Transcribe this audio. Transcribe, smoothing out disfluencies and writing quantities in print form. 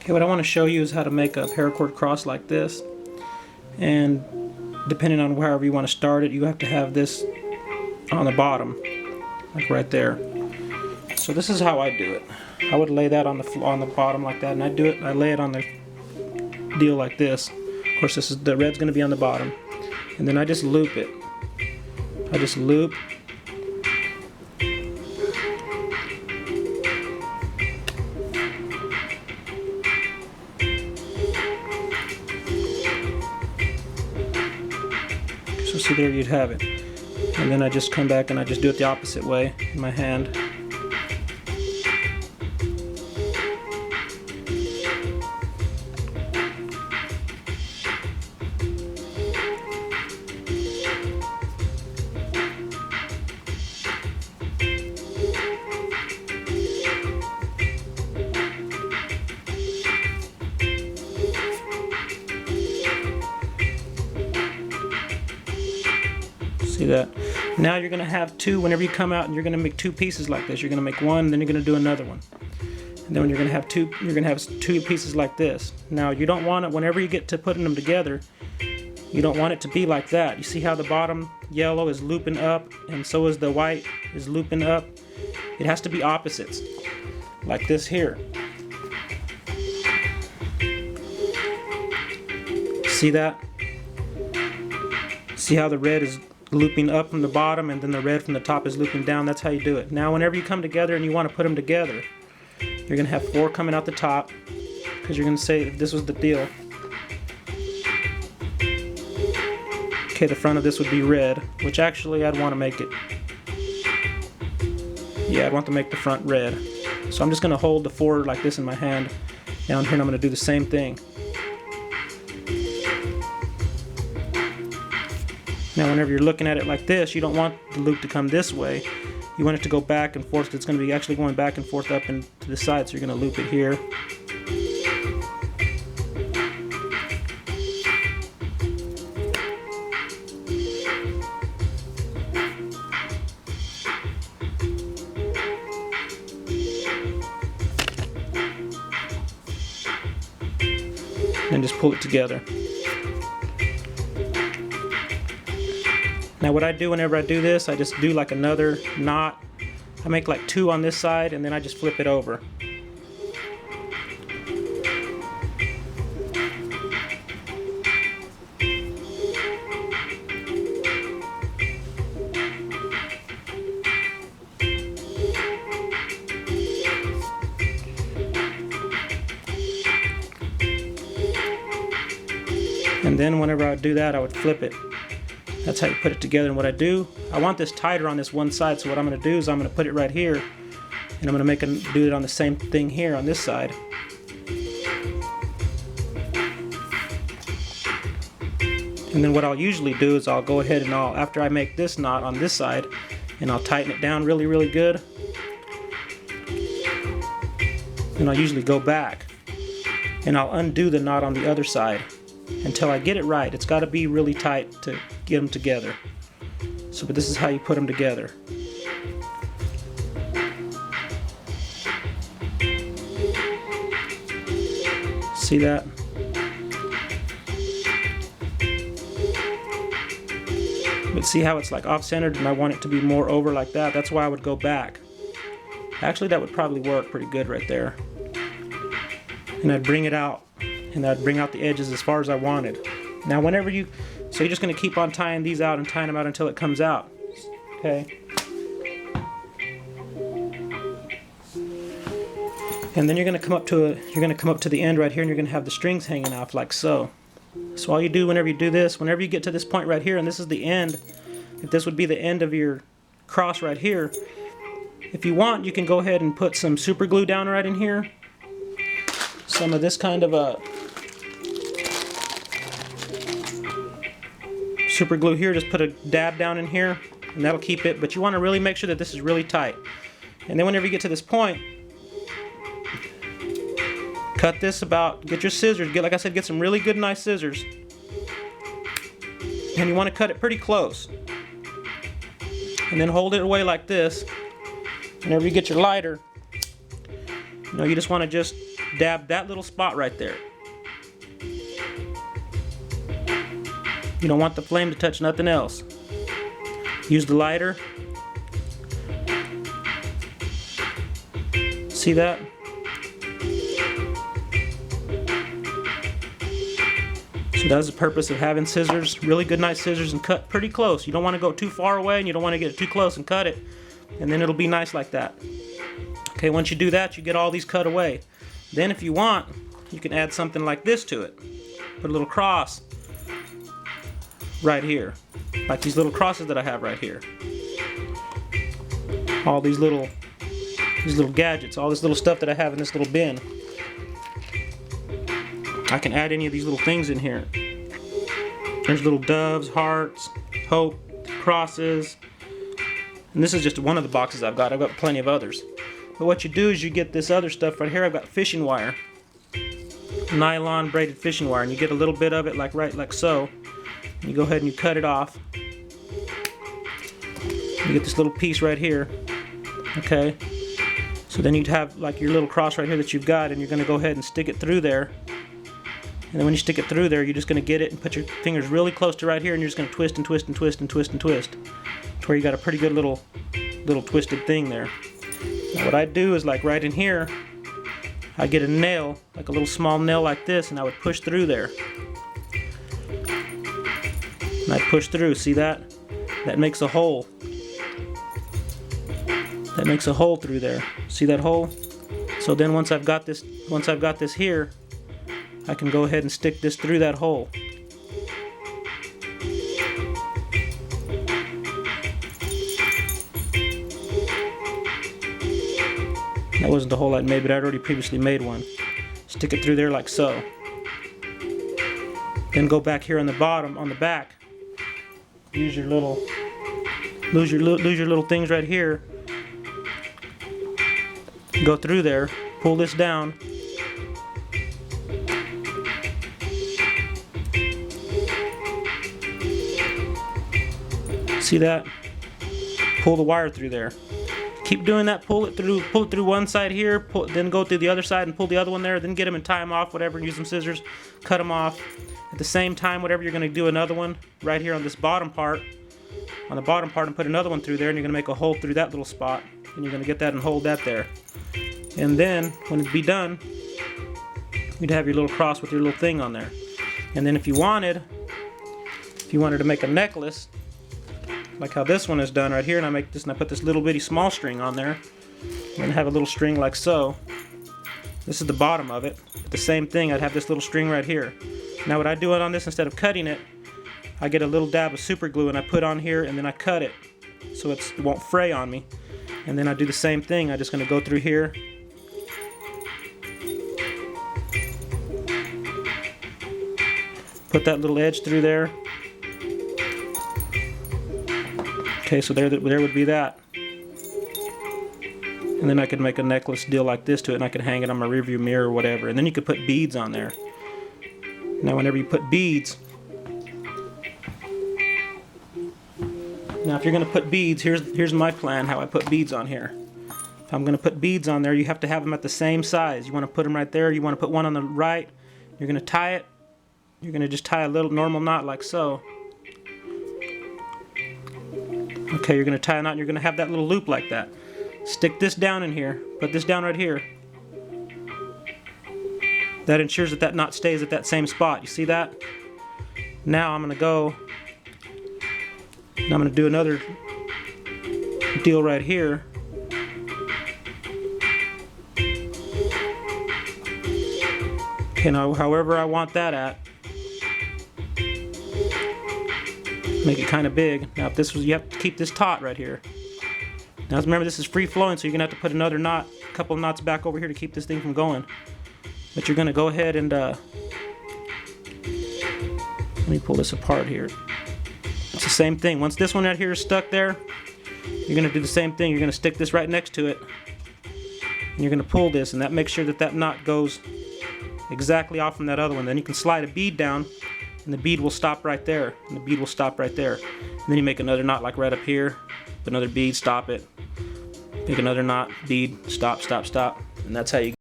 Okay, what I want to show you is how to make a paracord cross like this, and depending on wherever you want to start it, you have to have this on the bottom, like right there. So this is how I do it. I would lay that on the bottom like that, and I lay it on the deal like this. Of course, the red's going to be on the bottom, and then I just loop it. I just loop. So see, there you'd have it. And then I just come back and I just do it the opposite way in my hand. See that? Now you're going to have two, whenever you come out and you're going to make two pieces like this. You're going to make one, then you're going to do another one. And then when you're going to have two, you're going to have two pieces like this. Now you don't want it, whenever you get to putting them together, you don't want it to be like that. You see how the bottom yellow is looping up, and so is the white is looping up? It has to be opposites, like this here. See that? See how the red is looping up from the bottom, and then the red from the top is looping down? That's how you do it. Now whenever you come together and you want to put them together, you're going to have four coming out the top, because you're going to say this was the deal. Okay, the front of this would be red, which actually I'd want to make it, yeah, I'd want to make the front red. So I'm just going to hold the four like this in my hand down here, and I'm going to do the same thing. Now whenever you're looking at it like this, you don't want the loop to come this way. You want it to go back and forth. It's going to be actually going back and forth up and to the side, so you're going to loop it here. And just pull it together. Now what I do whenever I do this, I just do like another knot. I make like two on this side, and then I just flip it over. And then whenever I do that, I would flip it. That's how you put it together. And what I do, I want this tighter on this one side, so what I'm going to do is I'm going to put it right here, and I'm going to do it on the same thing here on this side. And then what I'll usually do is I'll go ahead and after I make this knot on this side, and I'll tighten it down really, really good. And I'll usually go back, and I'll undo the knot on the other side until I get it right. It's got to be really tight to get them together. So, but this is how you put them together. See that? But see how it's like off-centered, and I want it to be more over like that? That's why I would go back. Actually, that would probably work pretty good right there. And I'd bring it out, and I'd bring out the edges as far as I wanted. Now whenever so you're just going to keep on tying these out and tying them out until it comes out. Okay. And then you're going to come up to the end right here, and you're going to have the strings hanging off like so. So all you do whenever you do this, whenever you get to this point right here, and this is the end, if this would be the end of your cross right here, if you want, you can go ahead and put some super glue down right in here. Some of this kind of a super glue here, just put a dab down in here, and that'll keep it, but you want to really make sure that this is really tight. And then whenever you get to this point, cut this get your scissors, like I said, get some really good nice scissors, and you want to cut it pretty close, and then hold it away like this. Whenever you get your lighter, know, you just want to just dab that little spot right there. You don't want the flame to touch nothing else. Use the lighter. See that? So that's the purpose of having scissors, really good nice scissors, and cut pretty close. You don't want to go too far away and you don't want to get too close and cut it, and then it'll be nice like that. Okay, once you do that, you get all these cut away. Then if you want, you can add something like this to it. Put a little cross right here, like these little crosses that I have right here. All these little gadgets, all this little stuff that I have in this little bin. I can add any of these little things in here. There's little doves, hearts, hope, crosses. And this is just one of the boxes I've got. I've got plenty of others. But what you do is you get this other stuff right here. I've got fishing wire. Nylon braided fishing wire. And you get a little bit of it right like so. And you go ahead and you cut it off. You get this little piece right here. Okay. So then you'd have like your little cross right here that you've got, and you're going to go ahead and stick it through there. And then when you stick it through there, you're just going to get it and put your fingers really close to right here, and you're just going to twist and twist and twist and twist and twist to where you got a pretty good little twisted thing there. Now what I do is, like right in here, I get a nail, like a little small nail like this, and I would push through there. And I push through. See that? That makes a hole. That makes a hole through there. See that hole? So then once I've got this here, I can go ahead and stick this through that hole. That wasn't the hole I made, but I'd already previously made one. Stick it through there like so. Then go back here on the bottom, on the back. Use your little things right here. Go through there, pull this down. See that? Pull the wire through there. Keep doing that. Pull it through one side here, then go through the other side and pull the other one there. Then get them and tie them off, whatever. Use some scissors, cut them off. At the same time, whatever, you're going to do another one right here on this bottom part. On the bottom part, and put another one through there, and you're going to make a hole through that little spot. And you're going to get that and hold that there. And then when it's be done, you'd have your little cross with your little thing on there. And then if you wanted to make a necklace, like how this one is done right here, and I make this and I put this little bitty small string on there, and have a little string like so. This is the bottom of it. But the same thing, I'd have this little string right here. Now what I do it on this, instead of cutting it, I get a little dab of super glue and I put on here, and then I cut it so it won't fray on me. And then I do the same thing. I'm just going to go through here. Put that little edge through there. Okay, so there would be that. And then I could make a necklace deal like this to it, and I could hang it on my rearview mirror or whatever. And then you could put beads on there. Now whenever you put beads, now if you're going to put beads, here's my plan how I put beads on here. If I'm going to put beads on there, you have to have them at the same size. You want to put them right there. You want to put one on the right. You're going to tie it. You're going to just tie a little normal knot like so. Okay, you're going to tie a knot and you're going to have that little loop like that. Stick this down in here. Put this down right here. That ensures that that knot stays at that same spot. You see that? Now I'm going to go and I'm going to do another deal right here. Okay, now however I want that at, make it kind of big. Now if this was, you have to keep this taut right here. Now remember, this is free flowing, so you're gonna have to put another knot, a couple of knots back over here to keep this thing from going. But you're gonna go ahead and let me pull this apart here. It's the same thing. Once this one right here is stuck there, you're gonna do the same thing. You're gonna stick this right next to it, and you're gonna pull this, and that makes sure that that knot goes exactly off from that other one. Then you can slide a bead down, and the bead will stop right there, and the bead will stop right there. And then you make another knot like right up here, put another bead, stop it, make another knot, bead, stop, stop, stop, and that's how you